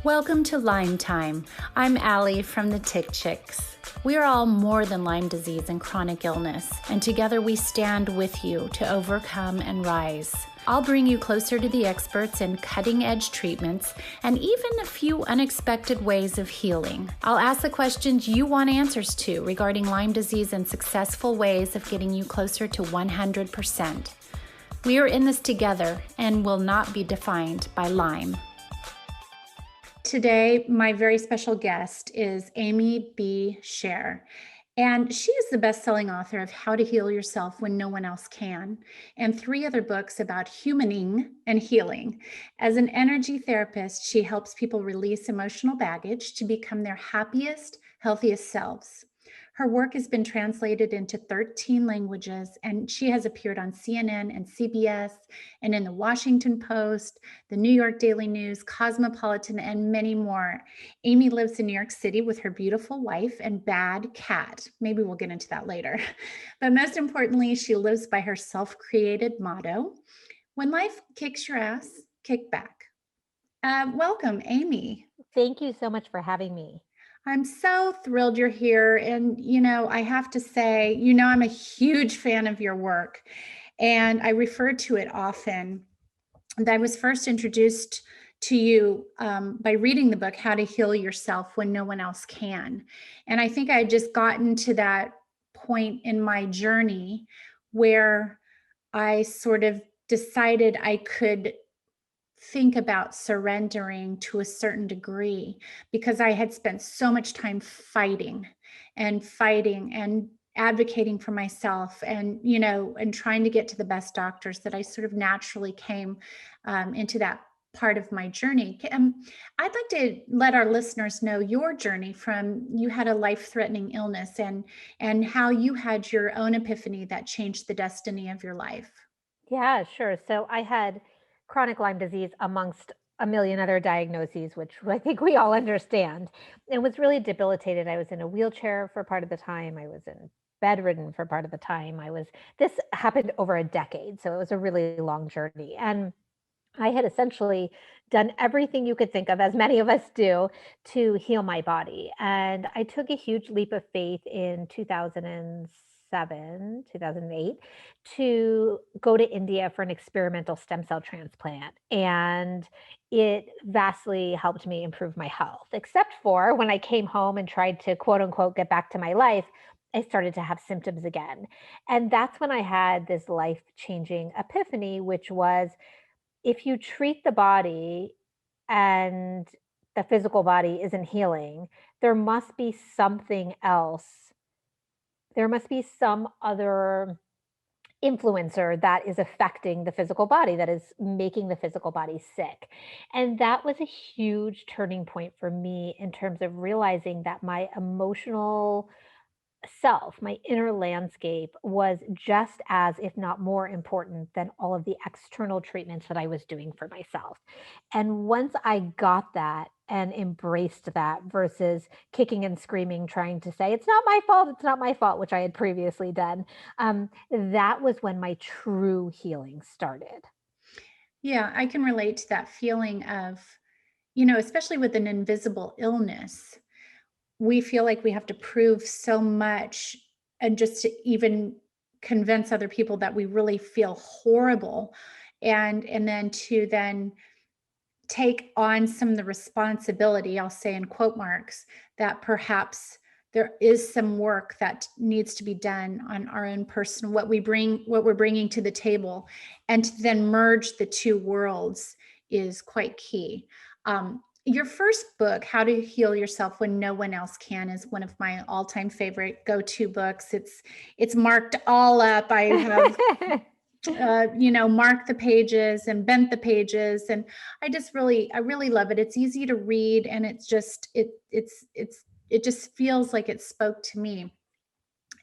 Welcome to Lyme Time. I'm Allie from the Tick Chicks. We are all more than Lyme disease and chronic illness, and together we stand with you to overcome and rise. I'll bring you closer to the experts in cutting-edge treatments and even a few unexpected ways of healing. I'll ask the questions you want answers to regarding Lyme disease and successful ways of getting you closer to 100%. We are in this together and will not be defined by Lyme. Today, my very special guest is Amy B. Scher, and she is the best-selling author of How to Heal Yourself When No One Else Can, and 3 other books about humaning and healing. As an energy therapist, she helps people release emotional baggage to become their happiest, healthiest selves. Her work has been translated into 13 languages, and she has appeared on CNN and CBS, and in the Washington Post, the New York Daily News, Cosmopolitan, and many more. Amy lives in New York City with her beautiful wife and bad cat. Maybe we'll get into that later. But most importantly, she lives by her self-created motto, when life kicks your ass, kick back. Welcome, Amy. Thank you so much for having me. I'm so thrilled you're here. And, I have to say, I'm a huge fan of your work, and I refer to it often. And I was first introduced to you by reading the book, How to Heal Yourself When No One Else Can. And I think I had just gotten to that point in my journey where I sort of decided I could think about surrendering to a certain degree, because I had spent so much time fighting and advocating for myself, and and trying to get to the best doctors, that I sort of naturally came into that part of my journey. I'd like to let our listeners know your journey from you had a life-threatening illness, and how you had your own epiphany that changed the destiny of your life. Yeah, sure. So I had chronic Lyme disease amongst a million other diagnoses, which I think we all understand, and was really debilitated. I was in a wheelchair for part of the time. I was in bedridden for part of the time. This happened over a decade. So it was a really long journey. And I had essentially done everything you could think of, as many of us do, to heal my body. And I took a huge leap of faith in 2007, 2008, to go to India for an experimental stem cell transplant. And it vastly helped me improve my health, except for when I came home and tried to quote unquote get back to my life. I started to have symptoms again. And that's when I had this life changing epiphany, which was, if you treat the body and the physical body isn't healing, there must be something else. There must be some other influencer that is affecting the physical body, that is making the physical body sick. And that was a huge turning point for me in terms of realizing that my emotional self, my inner landscape, was just as, if not more important than all of the external treatments that I was doing for myself. And once I got that and embraced that versus kicking and screaming, trying to say, it's not my fault, which I had previously done, that was when my true healing started. Yeah, I can relate to that feeling of, especially with an invisible illness, we feel like we have to prove so much, and just to even convince other people that we really feel horrible, and then take on some of the responsibility, I'll say in quote marks, that perhaps there is some work that needs to be done on our own personal, what we're bringing to the table, and to then merge the two worlds is quite key. Your first book, How to Heal Yourself When No One Else Can, is one of my all-time favorite go-to books. It's marked all up. I have marked the pages and bent the pages, and I really love it. It's easy to read, and it just feels like it spoke to me.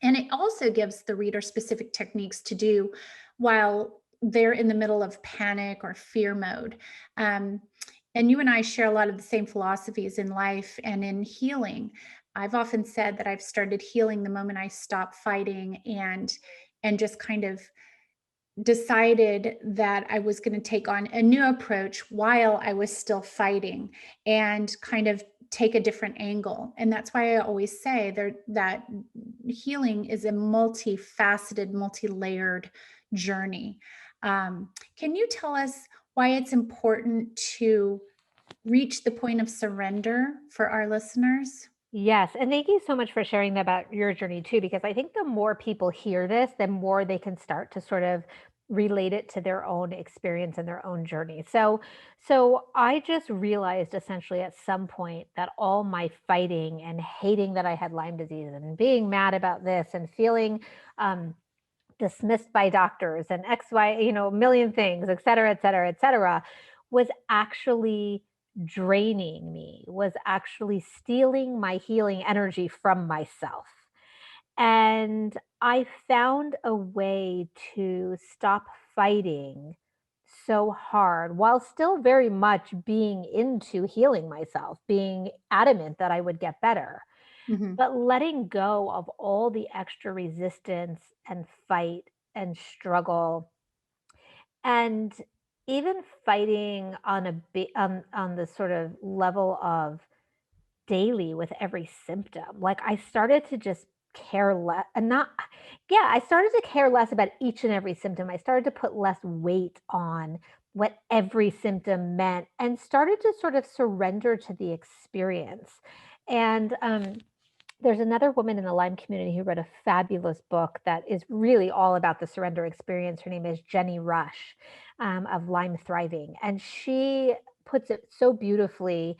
And it also gives the reader specific techniques to do while they're in the middle of panic or fear mode. Um, and you and I share a lot of the same philosophies in life and in healing. I've often said that I've started healing the moment I stopped fighting, and just kind of decided that I was going to take on a new approach while I was still fighting and kind of take a different angle. And that's why I always say there that healing is a multifaceted, multi-layered journey. Can you tell us why it's important to reach the point of surrender for our listeners? Yes, and thank you so much for sharing that about your journey too, because I think the more people hear this, the more they can start to sort of relate it to their own experience and their own journey. So I just realized essentially at some point that all my fighting and hating that I had Lyme disease and being mad about this and feeling um, dismissed by doctors and X, Y, a million things, et cetera, et cetera, et cetera, was actually draining me, was actually stealing my healing energy from myself. And I found a way to stop fighting so hard while still very much being into healing myself, being adamant that I would get better, Mhm. but letting go of all the extra resistance and fight and struggle and even fighting on a bit on the sort of level of daily with every symptom. Like I started to just care less and not yeah, I started to care less about each and every symptom. I started to put less weight on what every symptom meant and started to sort of surrender to the experience. And there's another woman in the Lyme community who wrote a fabulous book that is really all about the surrender experience. Her name is Jenny Rush of Lyme Thriving. And she puts it so beautifully,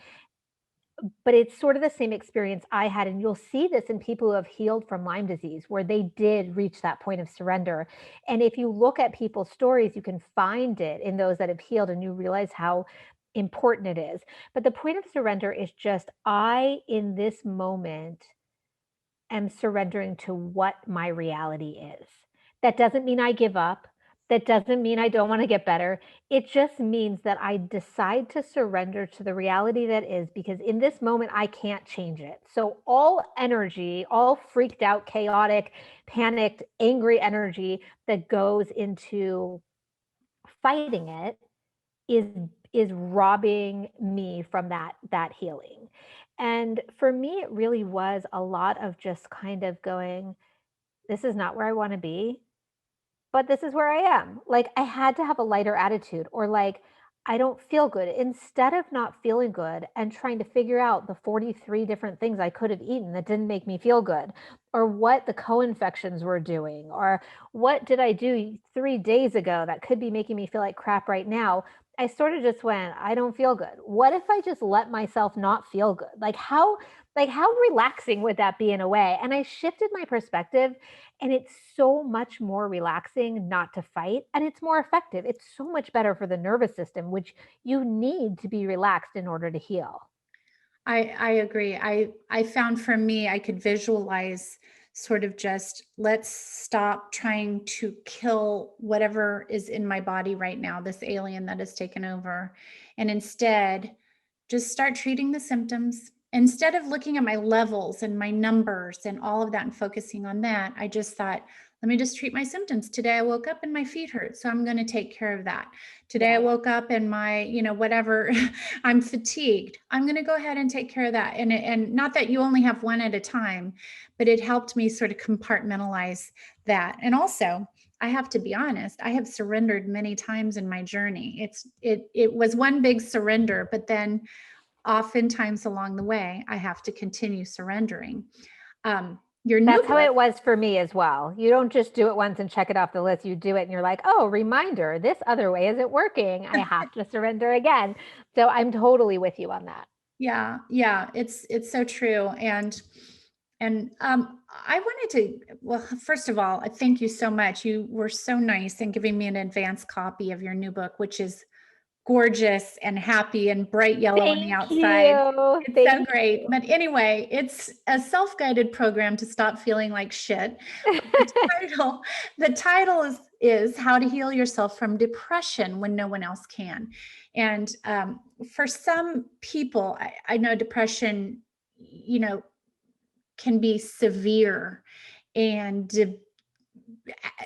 but it's sort of the same experience I had. And you'll see this in people who have healed from Lyme disease, where they did reach that point of surrender. And if you look at people's stories, you can find it in those that have healed, and you realize how important it is. But the point of surrender is just, I, in this moment, am surrendering to what my reality is. That doesn't mean I give up. That doesn't mean I don't want to get better. It just means that I decide to surrender to the reality that is, because in this moment, I can't change it. So, all energy, all freaked out, chaotic, panicked, angry energy that goes into fighting it is is robbing me from that healing. And for me, it really was a lot of just kind of going, this is not where I want to be, but this is where I am. Like I had to have a lighter attitude, or like I don't feel good. Instead of not feeling good and trying to figure out the 43 different things I could have eaten that didn't make me feel good, or what the co-infections were doing, or what did I do 3 days ago that could be making me feel like crap right now, I sort of just went, I don't feel good. What if I just let myself not feel good? Like how relaxing would that be in a way? And I shifted my perspective, and it's so much more relaxing not to fight, and it's more effective. It's so much better for the nervous system, which you need to be relaxed in order to heal. I agree. I found for me, I could visualize sort of just let's stop trying to kill whatever is in my body right now, this alien that has taken over, and instead just start treating the symptoms. Instead of looking at my levels and my numbers and all of that and focusing on that, I just thought, let me just treat my symptoms. Today I woke up and my feet hurt, so I'm going to take care of that. Today I Yes. woke up and my, whatever, I'm fatigued. I'm going to go ahead and take care of that. And not that you only have one at a time, but it helped me sort of compartmentalize that. And also, I have to be honest, I have surrendered many times in my journey. It was one big surrender, but then oftentimes along the way, I have to continue surrendering. Your new That's how book, it was for me as well. You don't just do it once and check it off the list. You do it and you're like, oh, reminder, this other way isn't working. I have to surrender again. So I'm totally with you on that. yeah, yeah, it's so true. And I wanted to, well, first of all, thank you so much. You were so nice in giving me an advance copy of your new book, which is gorgeous and happy and bright yellow on the Thank outside. you. It's so Thank great. you. But anyway, it's a self-guided program to stop feeling like shit. But title, the title is How to Heal Yourself from Depression When No One Else Can. And for some people, I know depression, you know, can be severe and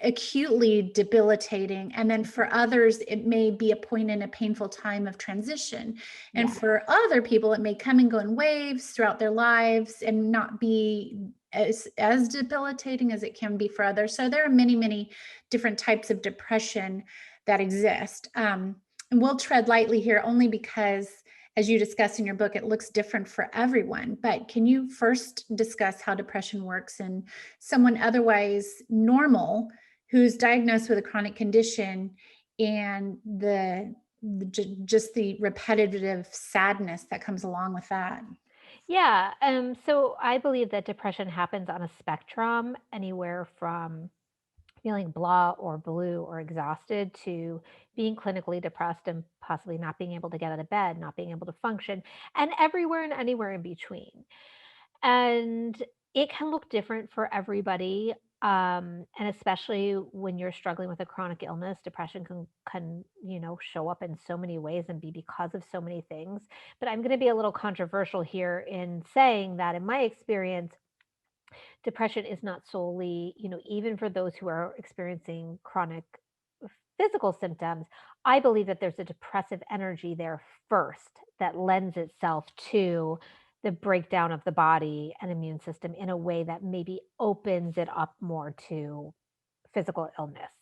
acutely debilitating. And then for others, it may be a point in a painful time of transition. And Yes. for other people, it may come and go in waves throughout their lives and not be as debilitating as it can be for others. So there are many, many different types of depression that exist. And we'll tread lightly here only because, as you discuss in your book, it looks different for everyone. But can you first discuss how depression works in someone otherwise normal who's diagnosed with a chronic condition and just the repetitive sadness that comes along with that? Yeah. So I believe that depression happens on a spectrum anywhere from feeling blah or blue or exhausted to being clinically depressed and possibly not being able to get out of bed, not being able to function, and everywhere and anywhere in between. And it can look different for everybody. And especially when you're struggling with a chronic illness, depression can show up in so many ways and be because of so many things. But I'm going to be a little controversial here in saying that in my experience, depression is not solely, even for those who are experiencing chronic physical symptoms, I believe that there's a depressive energy there first that lends itself to the breakdown of the body and immune system in a way that maybe opens it up more to physical illness.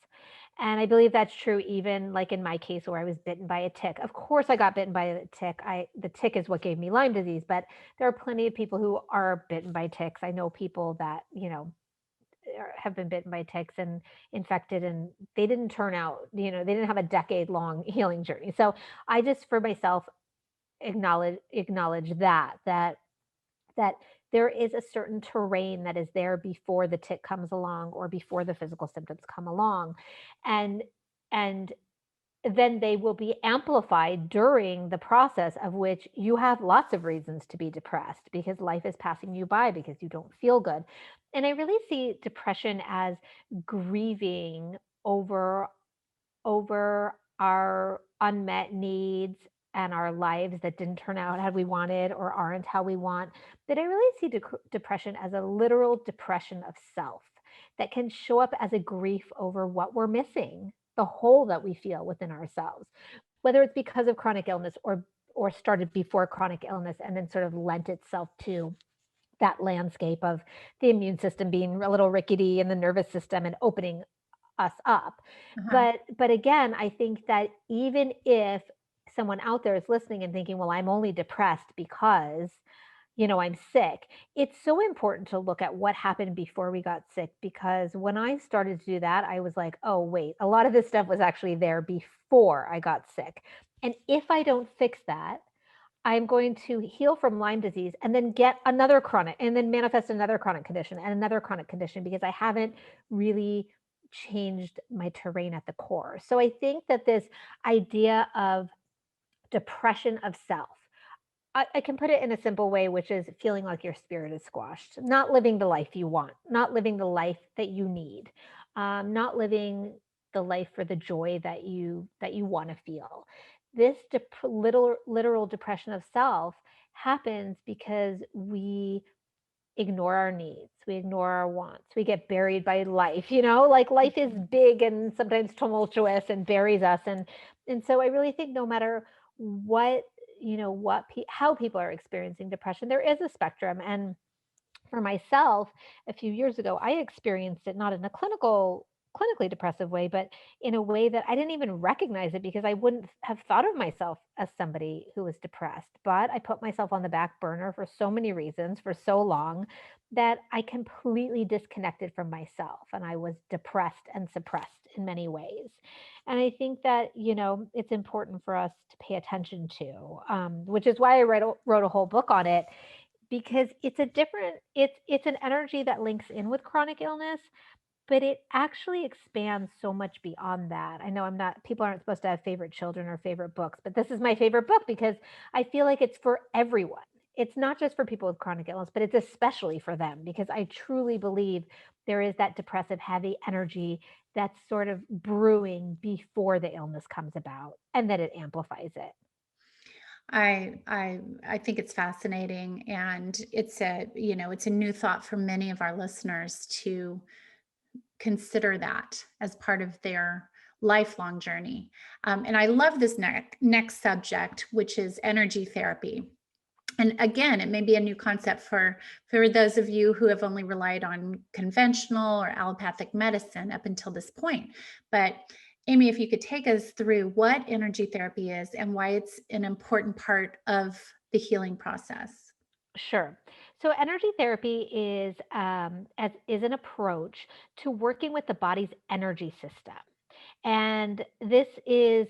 And I believe that's true even like in my case where I was bitten by a tick. Of course I got bitten by a tick. The tick is what gave me Lyme disease, but there are plenty of people who are bitten by ticks. I know people that, have been bitten by ticks and infected, and they didn't turn out, they didn't have a decade long healing journey. So I just for myself acknowledge that there is a certain terrain that is there before the tick comes along or before the physical symptoms come along. And and then they will be amplified during the process of which you have lots of reasons to be depressed because life is passing you by because you don't feel good. And I really see depression as grieving over our unmet needs and our lives that didn't turn out how we wanted or aren't how we want. That I really see depression as a literal depression of self that can show up as a grief over what we're missing, the hole that we feel within ourselves, whether it's because of chronic illness or started before chronic illness and then sort of lent itself to that landscape of the immune system being a little rickety and the nervous system and opening us up. Uh-huh. But again, I think that even if someone out there is listening and thinking, "Well, I'm only depressed because, I'm sick." It's so important to look at what happened before we got sick because when I started to do that, I was like, "Oh, wait, a lot of this stuff was actually there before I got sick." And if I don't fix that, I'm going to heal from Lyme disease and then get another chronic and then manifest another chronic condition and another chronic condition because I haven't really changed my terrain at the core. So I think that this idea of depression of self, I can put it in a simple way, which is feeling like your spirit is squashed, not living the life you want, not living the life that you need, not living the life for the joy that you want to feel. This literal depression of self happens because we ignore our needs, we ignore our wants, we get buried by life, like life is big and sometimes tumultuous and buries us. And so I really think no matter what, how people are experiencing depression, there is a spectrum. And for myself, a few years ago, I experienced it not in a clinically depressive way, but in a way that I didn't even recognize it because I wouldn't have thought of myself as somebody who was depressed. But I put myself on the back burner for so many reasons for so long that I completely disconnected from myself and I was depressed and suppressed in many ways. And I think that, it's important for us to pay attention to, which is why I wrote a whole book on it because it's an energy that links in with chronic illness, but it actually expands so much beyond that. I know I'm not people aren't supposed to have favorite children or favorite books, but this is my favorite book because I feel like it's for everyone. It's not just for people with chronic illness, but it's especially for them because I truly believe there is that depressive heavy energy that's sort of brewing before the illness comes about and that it amplifies it. I think it's fascinating, and it's a new thought for many of our listeners to consider that as part of their lifelong journey. And I love this next subject, which is energy therapy. And again, it may be a new concept for those of you who have only relied on conventional or allopathic medicine up until this point. But Amy, if you could take us through what energy therapy is and why it's an important part of the healing process. Sure. So energy therapy is an approach to working with the body's energy system. And this is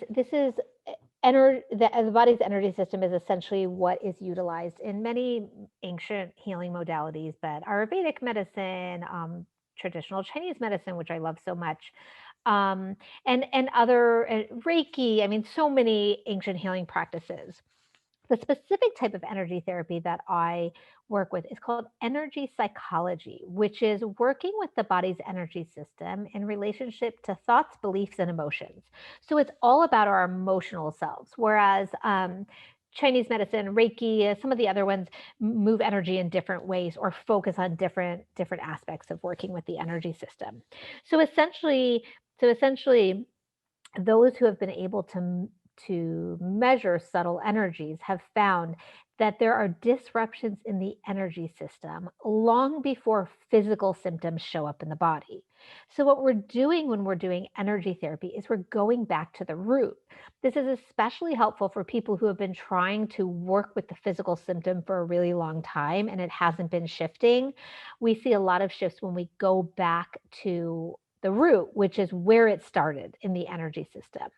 the body's energy system is essentially what is utilized in many ancient healing modalities, but Ayurvedic medicine, traditional Chinese medicine, which I love so much, um, and other Reiki. I mean, so many ancient healing practices. The specific type of energy therapy that I work with is called energy psychology, which is working with the body's energy system in relationship to thoughts, beliefs, and emotions. So it's all about our emotional selves. Whereas Chinese medicine, Reiki, some of the other ones move energy in different ways or focus on different aspects of working with the energy system. So essentially, so essentially, those who have been able to measure subtle energies have found that there are disruptions in the energy system long before physical symptoms show up in the body. So what we're doing when we're doing energy therapy is we're going back to the root. This is especially helpful for people who have been trying to work with the physical symptom for a really long time and it hasn't been shifting. We see a lot of shifts when we go back to the root, which is where it started in the energy system.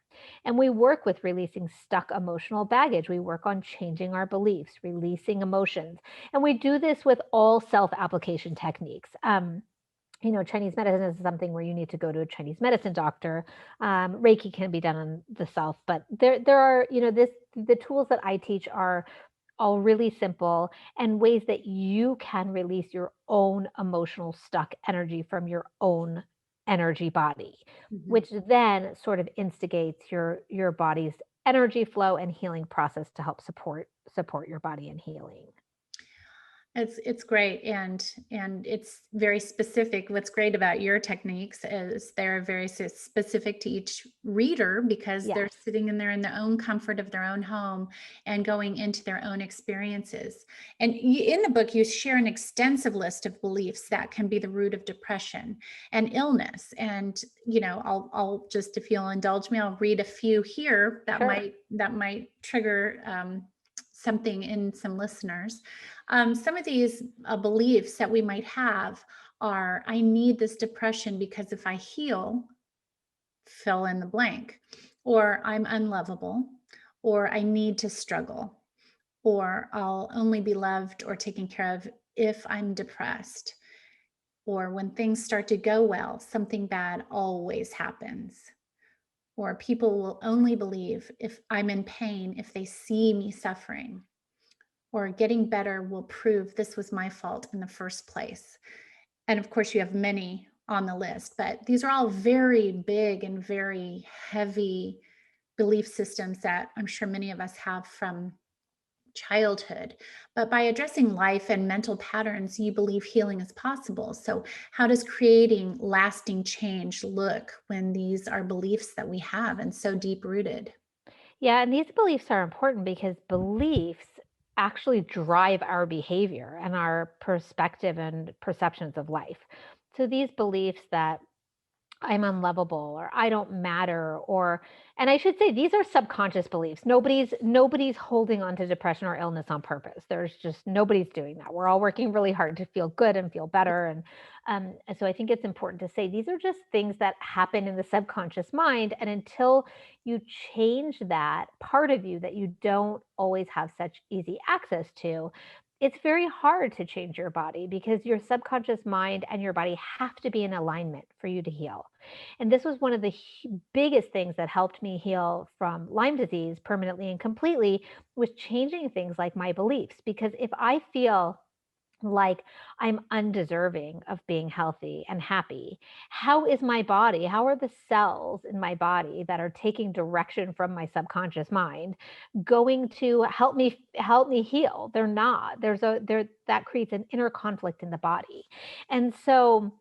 And we work with releasing stuck emotional baggage. We work on changing our beliefs, releasing emotions. And we do this with all self application techniques. Chinese medicine is something where you need to go to a Chinese medicine doctor. Reiki can be done on the self, but there are, the tools that I teach are all really simple and ways that you can release your own emotional stuck energy from your own energy body, Mhm. which then sort of instigates your body's energy flow and healing process to help support your body in healing. It's great, and it's very specific. What's great about your techniques is they're very specific to each reader because they're Yes, sitting in there in their own comfort of their own home and going into their own experiences. And in the book, you share an extensive list of beliefs that can be the root of depression and illness. And I'll just, if you'll indulge me, I'll read a few here that sure. might trigger something in some listeners. Some of these beliefs that we might have are I need this depression because if I heal, fill in the blank, or I'm unlovable, or I need to struggle, or I'll only be loved or taken care of if I'm depressed, or when things start to go well, something bad always happens. Or people will only believe if I'm in pain if they see me suffering, or getting better will prove this was my fault in the first place. And of course, you have many on the list, but these are all very big and very heavy belief systems that I'm sure many of us have from childhood. But by addressing life and mental patterns, you believe healing is possible. So, how does creating lasting change look when these are beliefs that we have and so deep rooted? Yeah, and these beliefs are important because beliefs actually drive our behavior and our perspective and perceptions of life. So these beliefs that I'm unlovable or I don't matter or and I should say these are subconscious beliefs. Nobody's holding on to depression or illness on purpose. There's just nobody's doing that. We're all working really hard to feel good and feel better and so I think it's important to say these are just things that happen in the subconscious mind and until you change that part of you that you don't always have such easy access to, it's very hard to change your body because your subconscious mind and your body have to be in alignment for you to heal. And this was one of the biggest things that helped me heal from Lyme disease permanently and completely was changing things like my beliefs. Because if I feel like I'm undeserving of being healthy and happy. How is my body? How are the cells in my body that are taking direction from my subconscious mind going to help me heal? They're not. That creates an inner conflict in the body. And so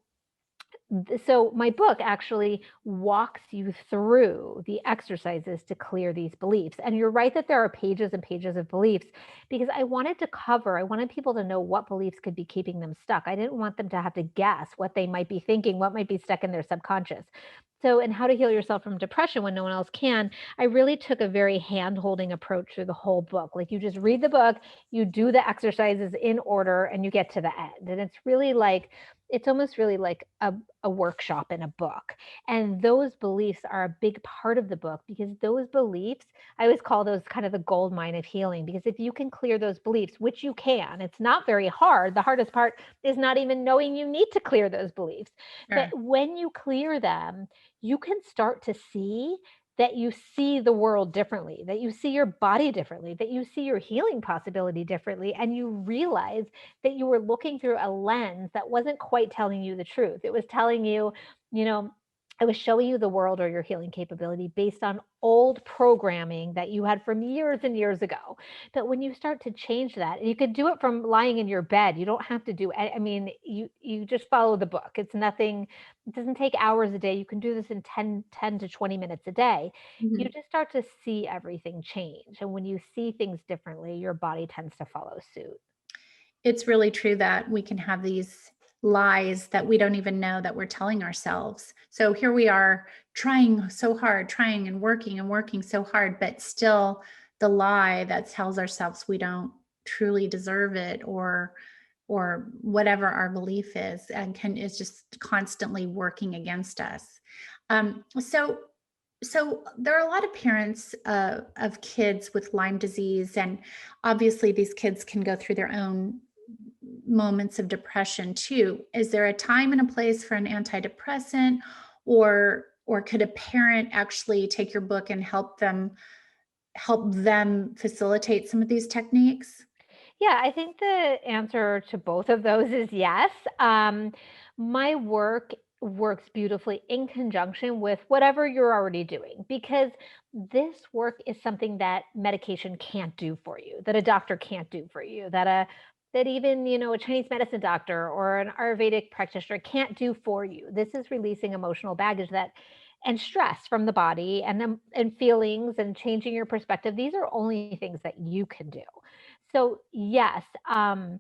So my book actually walks you through the exercises to clear these beliefs. And you're right that there are pages and pages of beliefs because I wanted people to know what beliefs could be keeping them stuck. I didn't want them to have to guess what they might be thinking, what might be stuck in their subconscious. So, in how to heal yourself from depression when no one else can, I really took a very hand holding approach through the whole book. Like you just read the book, you do the exercises in order, and you get to the end. And it's almost really like a workshop in a book. And those beliefs are a big part of the book because those beliefs, I always call those kind of the gold mine of healing. Because if you can clear those beliefs, which you can, it's not very hard. The hardest part is not even knowing you need to clear those beliefs. But Sure. when you clear them, you can start to see that you see the world differently, that you see your body differently, that you see your healing possibility differently, and you realize that you were looking through a lens that wasn't quite telling you the truth. It was telling you, you know, it was showing you the world or your healing capability based on old programming that you had from years and years ago. But when you start to change that, and you could do it from lying in your bed. You don't have to do I mean, you just follow the book. It's nothing, it doesn't take hours a day. You can do this in 10 to 20 minutes a day. You Mhm. just start to see everything change. And when you see things differently, your body tends to follow suit. It's really true that we can have these lies that we don't even know that we're telling ourselves. So here we are trying so hard, trying and working so hard, but still the lie that tells ourselves we don't truly deserve it, or whatever our belief is, and can is just constantly working against us. So there are a lot of parents of kids with Lyme disease, and obviously these kids can go through their own moments of depression too. Is there a time and a place for an antidepressant, or could a parent actually take your book and help them facilitate some of these techniques? Yeah, I think the answer to both of those is yes. My work works beautifully in conjunction with whatever you're already doing because this work is something that medication can't do for you, that a doctor can't do for you, that even, a Chinese medicine doctor or an Ayurvedic practitioner can't do for you. This is releasing emotional baggage that and stress from the body and feelings and changing your perspective. These are only things that you can do. So yes, and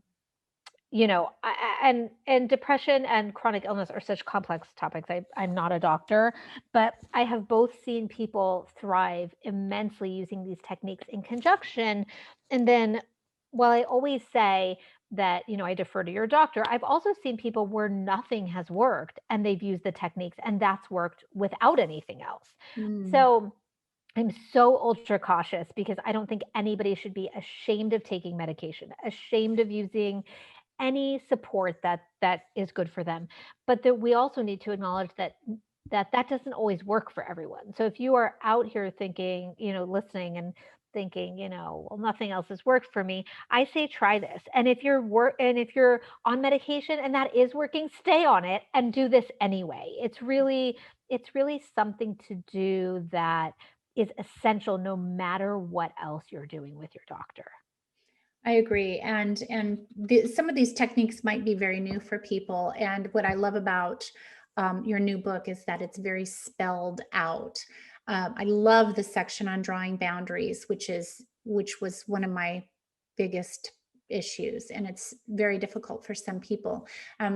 depression and chronic illness are such complex topics. I'm not a doctor, but I have both seen people thrive immensely using these techniques in conjunction. And then, while I always say that, I defer to your doctor, I've also seen people where nothing has worked and they've used the techniques and that's worked without anything else. Mm. So I'm so ultra cautious because I don't think anybody should be ashamed of taking medication, ashamed of using any support that is good for them. But that we also need to acknowledge that doesn't always work for everyone. So if you are out here thinking, listening and thinking, well, nothing else has worked for me, I say try this. And if you're on medication and that is working, stay on it and do this anyway. It's really something to do that is essential no matter what else you're doing with your doctor. I agree, and some of these techniques might be very new for people. And what I love about your new book is that it's very spelled out. I love the section on drawing boundaries, which was one of my biggest issues, and it's very difficult for some people.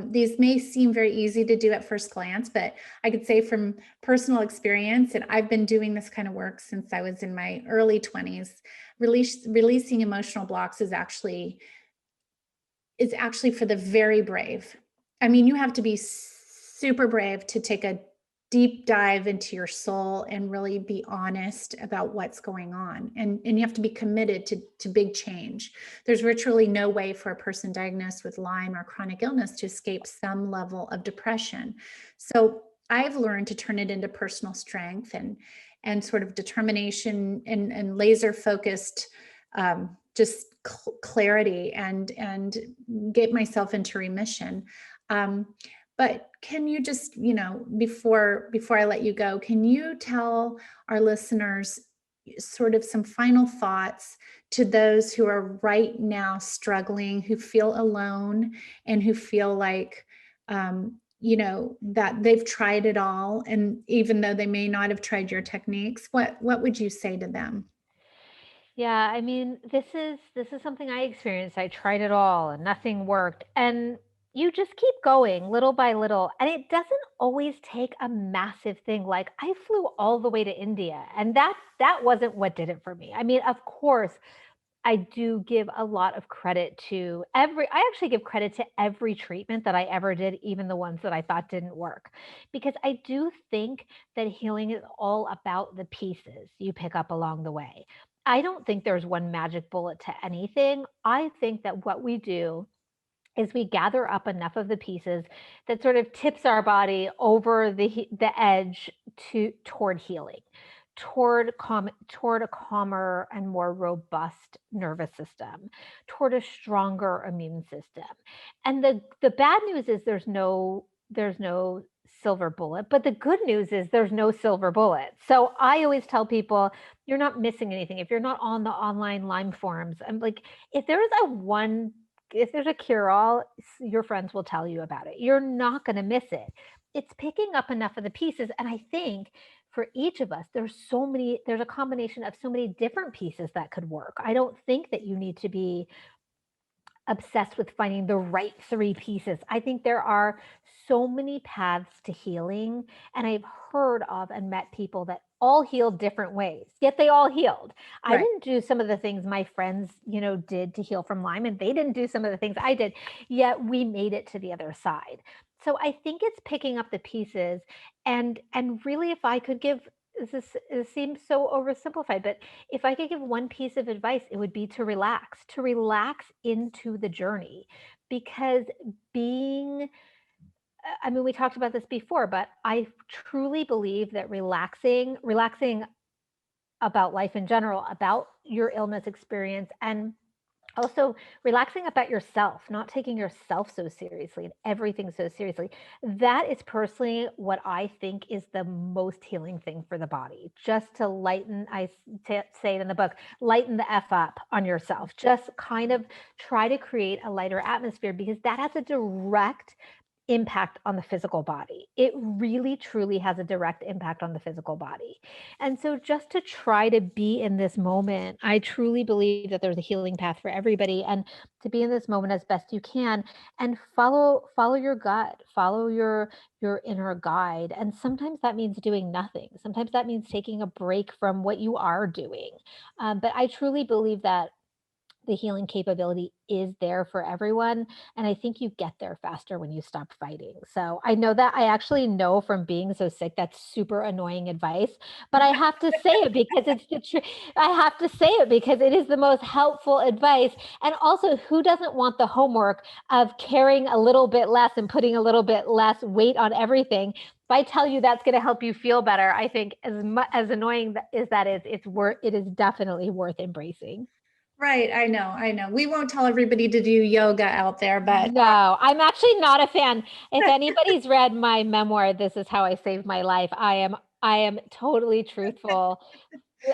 These may seem very easy to do at first glance, but I could say from personal experience, and I've been doing this kind of work since I was in my early 20s. Releasing emotional blocks is actually for the very brave. I mean, you have to be super brave to take a deep dive into your soul and really be honest about what's going on. And you have to be committed to big change. There's virtually no way for a person diagnosed with Lyme or chronic illness to escape some level of depression. So I've learned to turn it into personal strength and sort of determination and laser focused, just clarity, and get myself into remission. Um, but can you just, before I let you go, can you tell our listeners sort of some final thoughts to those who are right now struggling, who feel alone, and who feel like, that they've tried it all, and even though they may not have tried your techniques, what would you say to them? Yeah, I mean, this is something I experienced. I tried it all and nothing worked. And you just keep going little by little. And it doesn't always take a massive thing. Like I flew all the way to India and that wasn't what did it for me. I mean, of course, I do give a lot of credit to I actually give credit to every treatment that I ever did, even the ones that I thought didn't work. Because I do think that healing is all about the pieces you pick up along the way. I don't think there's one magic bullet to anything. I think that what we do is we gather up enough of the pieces that sort of tips our body over the edge toward healing, toward a calmer and more robust nervous system, toward a stronger immune system. And the bad news is there's no silver bullet, but the good news is there's no silver bullet. So I always tell people you're not missing anything if you're not on the online Lyme forums. I'm like, if there is a one if there's a cure all, your friends will tell you about it. You're not going to miss it. It's picking up enough of the pieces. And I think for each of us, there's a combination of so many different pieces that could work. I don't think that you need to be obsessed with finding the right three pieces. I think there are so many paths to healing, and I've heard of and met people that all healed different ways, yet they all healed. I Right. didn't do some of the things my friends, did to heal from Lyme, and they didn't do some of the things I did, yet we made it to the other side. So I think it's picking up the pieces and really if I could give this seems so oversimplified, but if I could give one piece of advice, it would be to relax into the journey. Because being, I mean, we talked about this before, but I truly believe that relaxing about life in general, about your illness experience, and also, relaxing about yourself, not taking yourself so seriously and everything so seriously. That is personally what I think is the most healing thing for the body. Just to lighten, say it in the book, lighten the F up on yourself. Just kind of try to create a lighter atmosphere because that has a direct impact on the physical body. It really truly has a direct impact on the physical body. And so just to try to be in this moment, I truly believe that there's a healing path for everybody and to be in this moment as best you can and follow your gut, follow your inner guide. And sometimes that means doing nothing. Sometimes that means taking a break from what you are doing. But I truly believe that the healing capability is there for everyone. And I think you get there faster when you stop fighting. So I know that I actually know from being so sick that's super annoying advice, but I have to say it because it's the truth. I have to say it because it is the most helpful advice. And also, who doesn't want the homework of caring a little bit less and putting a little bit less weight on everything? If I tell you that's going to help you feel better, I think as annoying as that is, it is definitely worth embracing. Right, I know. We won't tell everybody to do yoga out there, but No, I'm actually not a fan. If anybody's read my memoir, This Is How I Saved My Life, I am totally truthful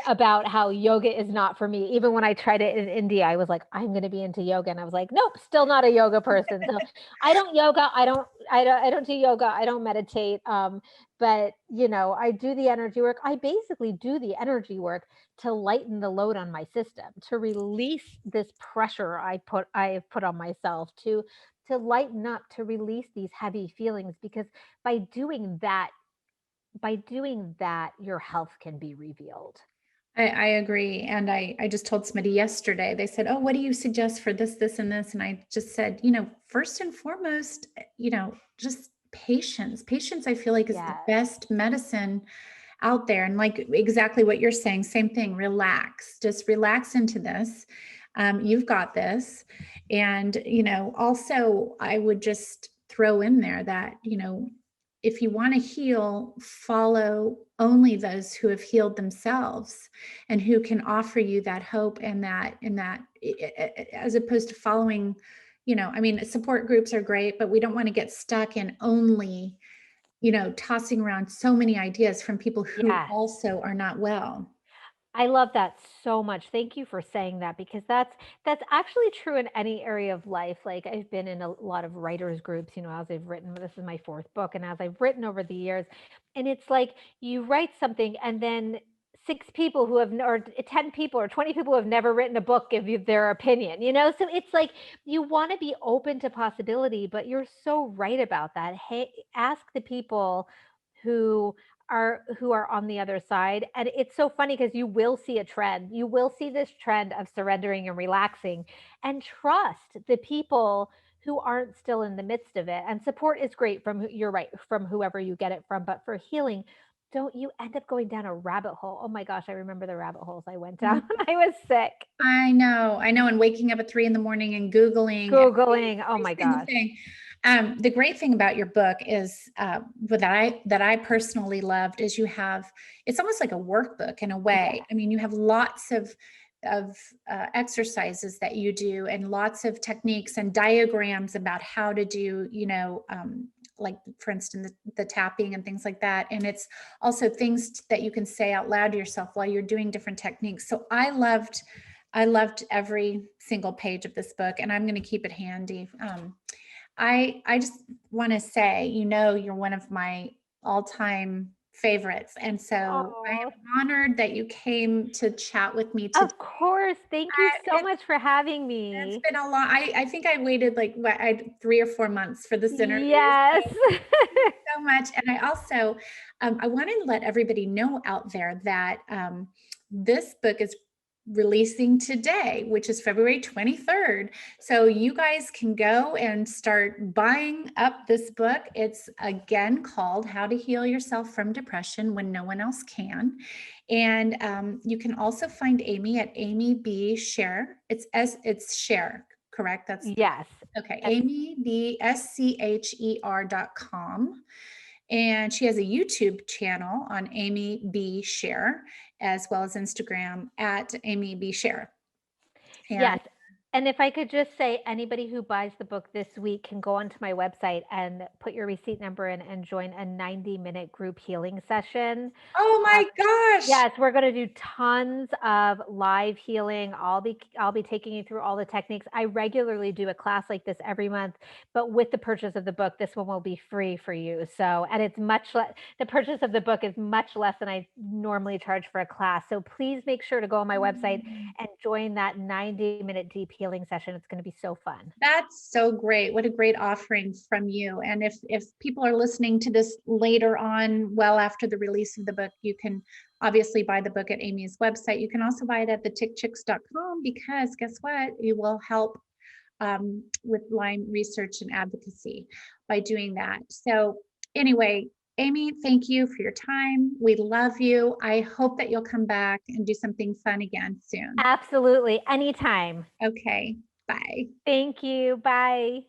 about how yoga is not for me. Even when I tried it in India, I was like, I'm going to be into yoga. And I was like, nope, still not a yoga person. So I don't yoga. I don't do yoga. I don't meditate. But I do the energy work. I basically do the energy work to lighten the load on my system, to release this pressure I've put on myself, to lighten up, to release these heavy feelings. Because by doing that, your health can be revealed. I agree. And I just told somebody yesterday, they said, "Oh, what do you suggest for this, and this?" And I just said, first and foremost, just patience. Patience, I feel like, is the Yes. best medicine out there. And like exactly what you're saying, same thing, relax, just relax into this. You've got this. And, also, I would just throw in there that, if you want to heal, follow only those who have healed themselves and who can offer you that hope and that as opposed to following, I mean, support groups are great, but we don't want to get stuck in only, tossing around so many ideas from people who Yes. also are not well. I love that so much. Thank you for saying that because that's actually true in any area of life. Like I've been in a lot of writers groups, as I've written, this is my fourth book and as I've written over the years, and it's like you write something and then 6 people who have or 10 people or 20 people who have never written a book give you their opinion, you know? So it's like you want to be open to possibility, but you're so right about that. Hey, ask the people who who are on the other side. And it's so funny because you will see a trend. You will see this trend of surrendering and relaxing and trust the people who aren't still in the midst of it. And support is great from you're right, from whoever you get it from. But for healing, don't you end up going down a rabbit hole? Oh my gosh, I remember the rabbit holes I went down when I was sick. I know, and waking up at 3 in the morning and Googling Googling. Oh every my single gosh. thing. The great thing about your book is, that I personally loved is it's almost like a workbook in a way. Yeah. I mean, you have lots of exercises that you do and lots of techniques and diagrams about how to do, like for instance, the tapping and things like that. And it's also things that you can say out loud to yourself while you're doing different techniques. So I loved every single page of this book, and I'm going to keep it handy. I just want to say, you're one of my all-time favorites, and so I Oh, am honored that you came to chat with me today. of course. Thank you so It's much for having it's me. been a long. I think I waited like 3 or 4 months for this interview. Yes. So much. And I also, I want to let everybody know out there that this book is releasing today, which is February 23rd. So you guys can go and start buying up this book. It's again called How to Heal Yourself from Depression When No One Else Can. And you can also find Amy at Amy B. Scher. It's Scher, correct? That's Yes. okay. And AmyBSCHER.com. And she has a YouTube channel on Amy B. Scher, as well as Instagram at Amy B. Scher. And yes. And if I could just say, anybody who buys the book this week can go onto my website and put your receipt number in and join a 90-minute group healing session. oh Uh, my gosh, Yes, we're gonna do tons of live healing. I'll be taking you through all the techniques. I regularly do a class like this every month, but with the purchase of the book, this one will be free for you. So, and it's much less, the purchase of the book is much less than I normally charge for a class. So please make sure to go on my website and join that 90-minute deep healing session. It's gonna be so fun. that's so great. What a great offering from you. And if people are listening to this later on, well after the release of the book, you can obviously buy the book at Amy's website. You can also buy it at thetickchicks.com because guess what? You will help with Lyme research and advocacy by doing that. So, anyway, Amy, thank you for your time. We love you. I hope that you'll come back and do something fun again soon. Absolutely. Anytime. Okay, bye. Thank you. Bye.